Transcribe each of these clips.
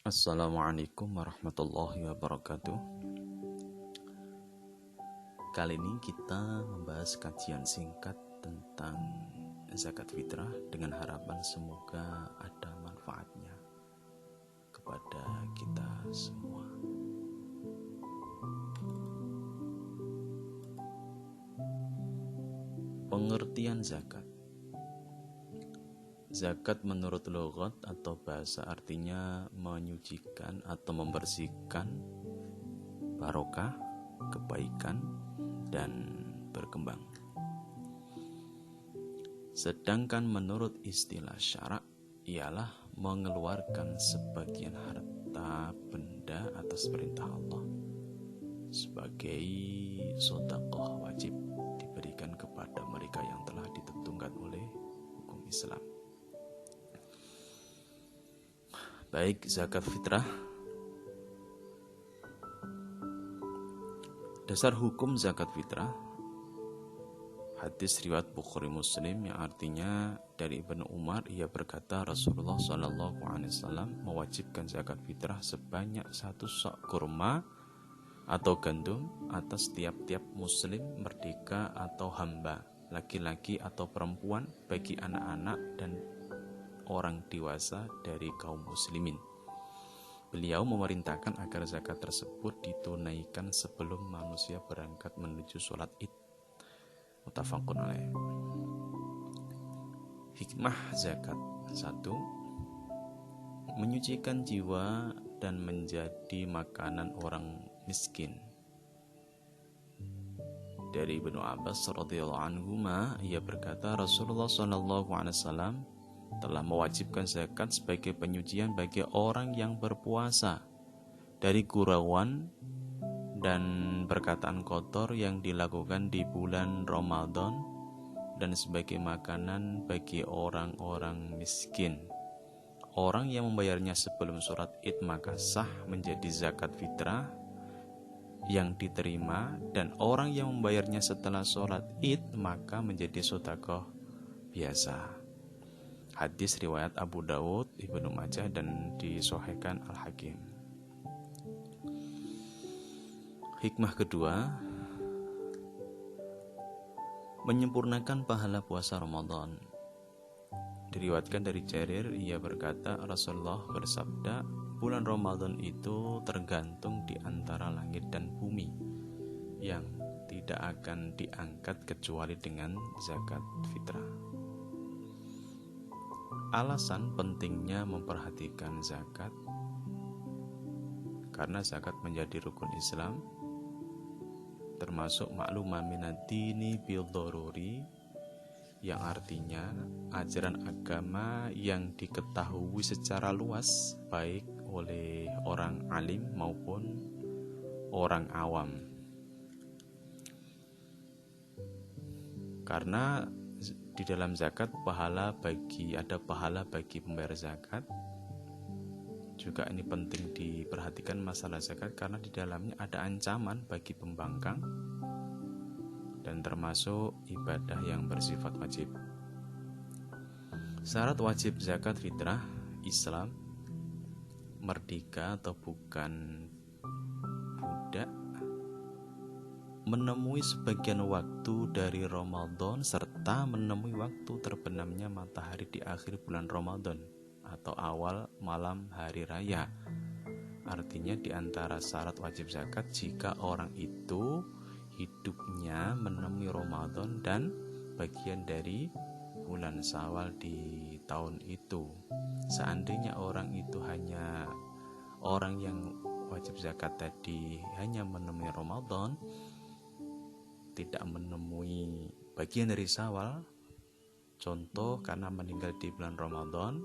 Assalamualaikum warahmatullahi wabarakatuh. Kali ini kita membahas kajian singkat tentang zakat fitrah dengan harapan semoga ada manfaatnya kepada kita semua. Pengertian zakat. Zakat menurut lughat atau bahasa artinya menyucikan atau membersihkan, barokah, kebaikan, dan berkembang. Sedangkan menurut istilah syarak ialah mengeluarkan sebagian harta benda atas perintah Allah sebagai sedekah wajib diberikan kepada mereka yang telah ditentukan oleh hukum Islam. Baik, zakat fitrah. Dasar hukum zakat fitrah, hadis riwayat Bukhari Muslim yang artinya dari Ibnu Umar, ia berkata Rasulullah SAW mewajibkan zakat fitrah sebanyak 1 sok kurma atau gandum atas tiap-tiap muslim merdeka atau hamba, laki-laki atau perempuan, bagi anak-anak dan orang dewasa dari kaum muslimin. Beliau memerintahkan agar zakat tersebut ditunaikan sebelum manusia berangkat menuju sholat Id. Muttafaqun alaih. Hikmah zakat 1. Menyucikan jiwa dan menjadi makanan orang miskin. Dari Ibnu Abbas radhiyallahu anhu, ia berkata Rasulullah SAW telah mewajibkan zakat sebagai penyucian bagi orang yang berpuasa dari gurauan dan perkataan kotor yang dilakukan di bulan Ramadan dan sebagai makanan bagi orang-orang miskin. Orang yang membayarnya sebelum sholat Id maka sah menjadi zakat fitrah yang diterima, dan orang yang membayarnya setelah sholat Id maka menjadi sedekah biasa. Hadis riwayat Abu Dawud, Ibnu Majah, dan disahihkan Al-Hakim. Hikmah kedua, menyempurnakan pahala puasa Ramadan. Diriwayatkan dari Jarir, ia berkata Rasulullah bersabda, bulan Ramadan itu tergantung di antara langit dan bumi yang tidak akan diangkat kecuali dengan zakat fitrah. Alasan pentingnya memperhatikan zakat karena zakat menjadi rukun Islam, termasuk maklumah minad-dini bil daruri, yang artinya ajaran agama yang diketahui secara luas baik oleh orang alim maupun orang awam. Karena di dalam zakat ada pahala bagi pembayar zakat. Juga ini penting diperhatikan masalah zakat karena di dalamnya ada ancaman bagi pembangkang dan termasuk ibadah yang bersifat wajib. Syarat wajib zakat fitrah Islam, merdeka atau bukan budak, menemui sebagian waktu dari Ramadan, serta menemui waktu terbenamnya matahari di akhir bulan Ramadan atau awal malam hari raya. Artinya di antara syarat wajib zakat jika orang itu hidupnya menemui Ramadan dan bagian dari bulan Syawal di tahun itu. Seandainya orang itu orang yang wajib zakat tadi hanya menemui Ramadan, tidak menemui bagian dari Syawal, contoh karena meninggal di bulan Ramadan,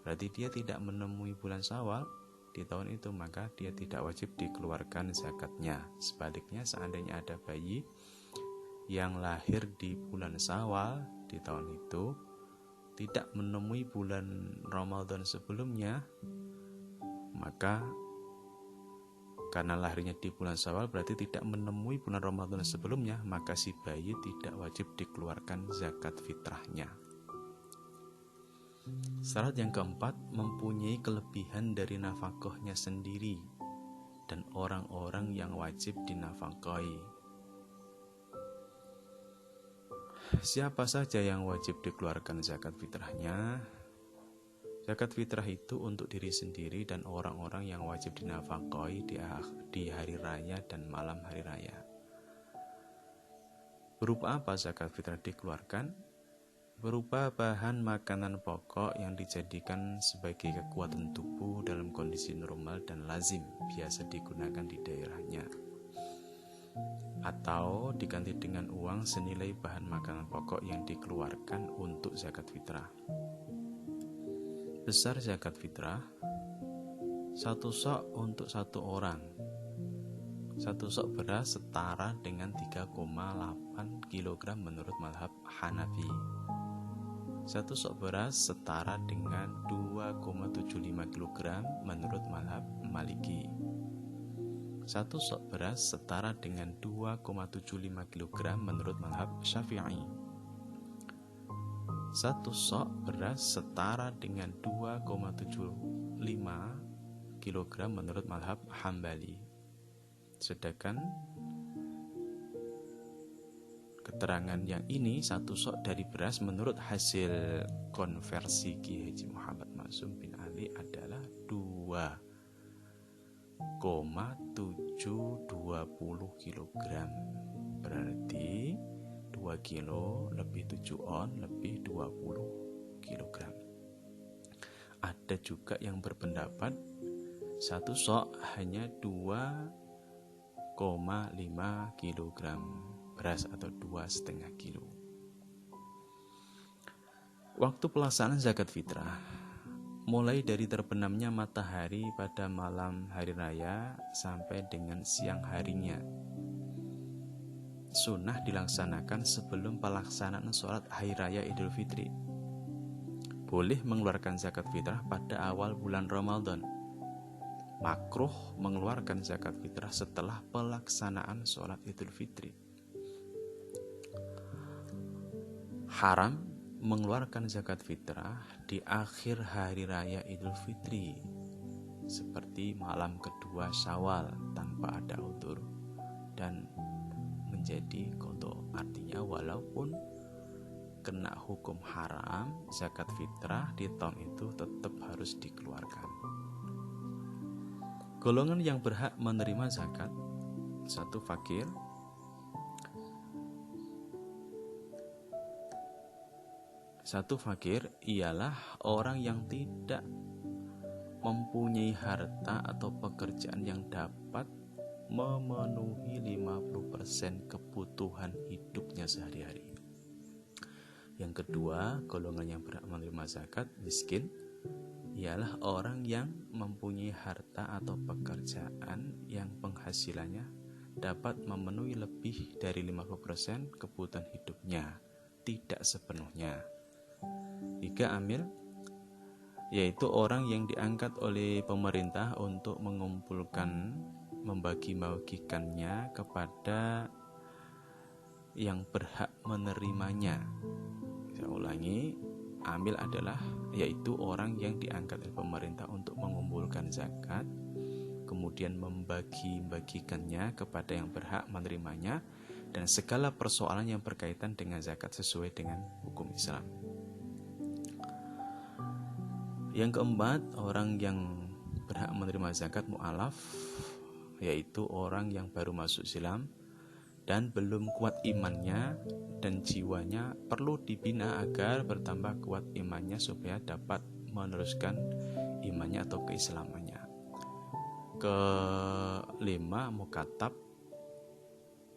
berarti dia tidak menemui bulan Syawal di tahun itu, maka dia tidak wajib dikeluarkan zakatnya. Sebaliknya, seandainya ada bayi yang lahir di bulan Syawal di tahun itu, tidak menemui bulan Ramadan sebelumnya, maka karena lahirnya di bulan Syawal berarti tidak menemui bulan Ramadan sebelumnya, maka si bayi tidak wajib dikeluarkan zakat fitrahnya. Syarat yang keempat, mempunyai kelebihan dari nafkahnya sendiri dan orang-orang yang wajib dinafkahi. Siapa saja yang wajib dikeluarkan zakat fitrahnya? Zakat fitrah itu untuk diri sendiri dan orang-orang yang wajib dinafkahi di hari raya dan malam hari raya. Berupa apa zakat fitrah dikeluarkan? Berupa bahan makanan pokok yang dijadikan sebagai kekuatan tubuh dalam kondisi normal dan lazim biasa digunakan di daerahnya, atau diganti dengan uang senilai bahan makanan pokok yang dikeluarkan untuk zakat fitrah. Besar zakat fitrah, 1 sok untuk 1 orang. 1 sok beras setara dengan 3,8 kg menurut mazhab Hanafi. 1 sok beras setara dengan 2,75 kg menurut mazhab Maliki. 1 sok beras setara dengan 2,75 kg menurut mazhab Syafi'i. 1 sok beras setara dengan 2,75 kg menurut mazhab Hambali. Sedangkan keterangan yang ini 1 sok dari beras menurut hasil konversi Ki Haji Muhammad Maksum bin Ali adalah 2,720 kg. Berarti 2 kilo lebih 7 on lebih 20 kg. Ada juga yang berpendapat 1 sok hanya 2,5 kg beras atau 2,5 kilo. Waktu pelaksanaan zakat fitrah mulai dari terbenamnya matahari pada malam hari raya sampai dengan siang harinya. Sunnah dilaksanakan sebelum pelaksanaan sholat hari raya Idul Fitri. Boleh mengeluarkan zakat fitrah pada awal bulan Ramadan. Makruh mengeluarkan zakat fitrah setelah pelaksanaan sholat Idul Fitri. Haram mengeluarkan zakat fitrah di akhir hari raya Idul Fitri, seperti malam kedua Syawal tanpa ada udzur dan menjadi qadha. Artinya walaupun kena hukum haram, zakat fitrah di tahun itu tetap harus dikeluarkan. Golongan yang berhak menerima zakat: 1. Fakir. 1 fakir ialah orang yang tidak mempunyai harta atau pekerjaan yang dapat memenuhi 50% kebutuhan hidupnya sehari-hari. Yang kedua, golongan yang berhak menerima zakat, miskin, ialah orang yang mempunyai harta atau pekerjaan yang penghasilannya dapat memenuhi lebih dari 50% kebutuhan hidupnya, tidak sepenuhnya. 3. Amil, yaitu orang yang diangkat oleh pemerintah untuk mengumpulkan, membagi-bagikannya kepada yang berhak menerimanya. Saya ulangi, amil adalah yaitu orang yang diangkat oleh pemerintah untuk mengumpulkan zakat, kemudian membagi-bagikannya kepada yang berhak menerimanya, dan segala persoalan yang berkaitan dengan zakat sesuai dengan hukum Islam. Yang keempat, orang yang berhak menerima zakat mu'alaf, yaitu orang yang baru masuk Islam dan belum kuat imannya dan jiwanya perlu dibina agar bertambah kuat imannya supaya dapat meneruskan imannya atau keislamannya. Kelima, mukatab,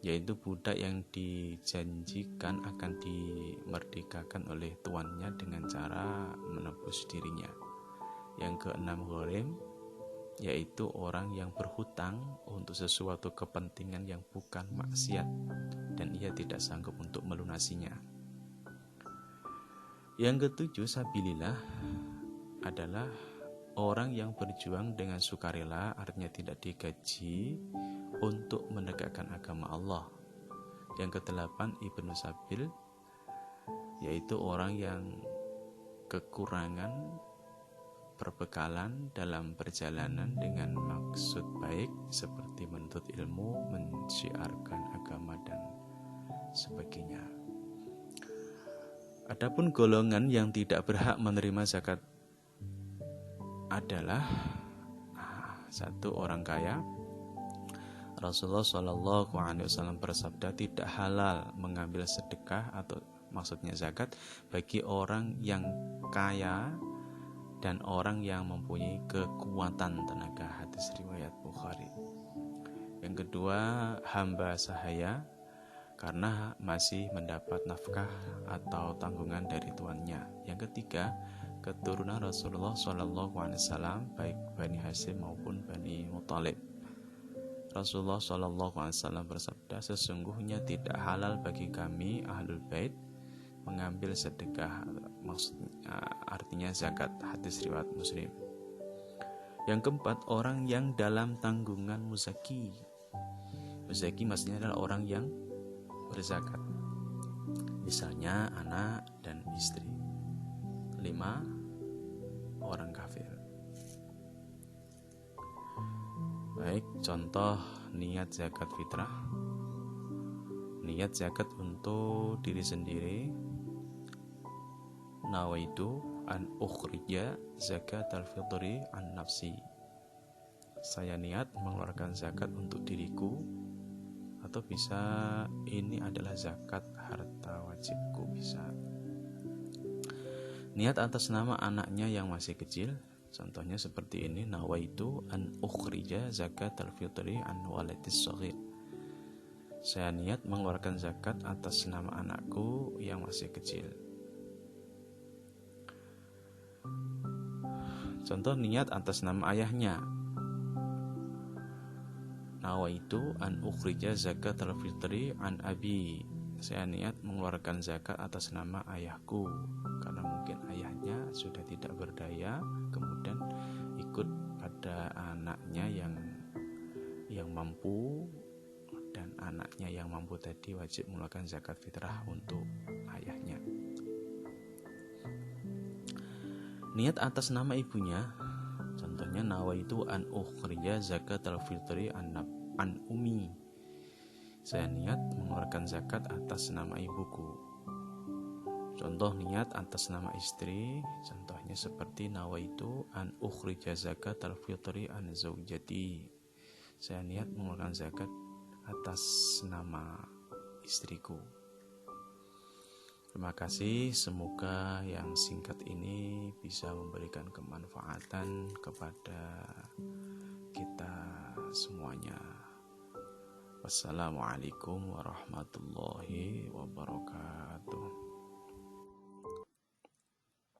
yaitu budak yang dijanjikan akan dimerdekakan oleh tuannya dengan cara menebus dirinya. Yang keenam, gharim, yaitu orang yang berhutang untuk sesuatu kepentingan yang bukan maksiat dan ia tidak sanggup untuk melunasinya. Yang ketujuh, sabilillah, adalah orang yang berjuang dengan sukarela, artinya tidak digaji, untuk menegakkan agama Allah. Yang kedelapan, ibnu sabil, yaitu orang yang kekurangan perbekalan dalam perjalanan dengan maksud baik seperti menuntut ilmu, mensiarkan agama dan sebagainya. Adapun golongan yang tidak berhak menerima zakat adalah satu, orang kaya. Rasulullah SAW bersabda, tidak halal mengambil sedekah atau maksudnya zakat bagi orang yang kaya dan orang yang mempunyai kekuatan tenaga. Hadis riwayat Bukhari. Yang kedua, hamba sahaya karena masih mendapat nafkah atau tanggungan dari tuannya. Yang ketiga, keturunan Rasulullah SAW baik Bani Hashim maupun Bani Muthalib. Rasulullah SAW bersabda, sesungguhnya tidak halal bagi kami Ahlul Bait mengambil sedekah, maksudnya artinya zakat. Hadis riwayat Muslim. Yang keempat, orang yang dalam tanggungan muzaki. Muzaki maksudnya adalah orang yang berzakat, misalnya anak dan istri. 5, orang kafir. Baik, contoh niat zakat fitrah. Niat zakat untuk diri sendiri. Nawaitu an ukhrija zakat al-fitri an nafsi. Saya niat mengeluarkan zakat untuk diriku, atau bisa ini adalah zakat harta wajibku, bisa. Niat atas nama anaknya yang masih kecil, contohnya seperti ini, nawaitu an ukhrija zakat al-fitri an waladis shaghir. Saya niat mengeluarkan zakat atas nama anakku yang masih kecil. Contoh niat atas nama ayahnya, nawaitu an ukhrija zakat al-fitri an abi. Saya niat mengeluarkan zakat atas nama ayahku, karena mungkin ayahnya sudah tidak berdaya, kemudian ikut pada anaknya yang mampu, dan anaknya yang mampu tadi wajib mengeluarkan zakat fitrah untuk ayahnya. Niat atas nama ibunya, contohnya nawaitu an ukhrija zakat al-fitri an umi. Saya niat mengeluarkan zakat atas nama ibuku. Contoh niat atas nama istri, contohnya seperti nawaitu an ukhrija zakat al-fitri an zaujati. Saya niat mengeluarkan zakat atas nama istriku. Terima kasih, semoga yang singkat ini bisa memberikan kemanfaatan kepada kita semuanya. Wassalamualaikum warahmatullahi wabarakatuh.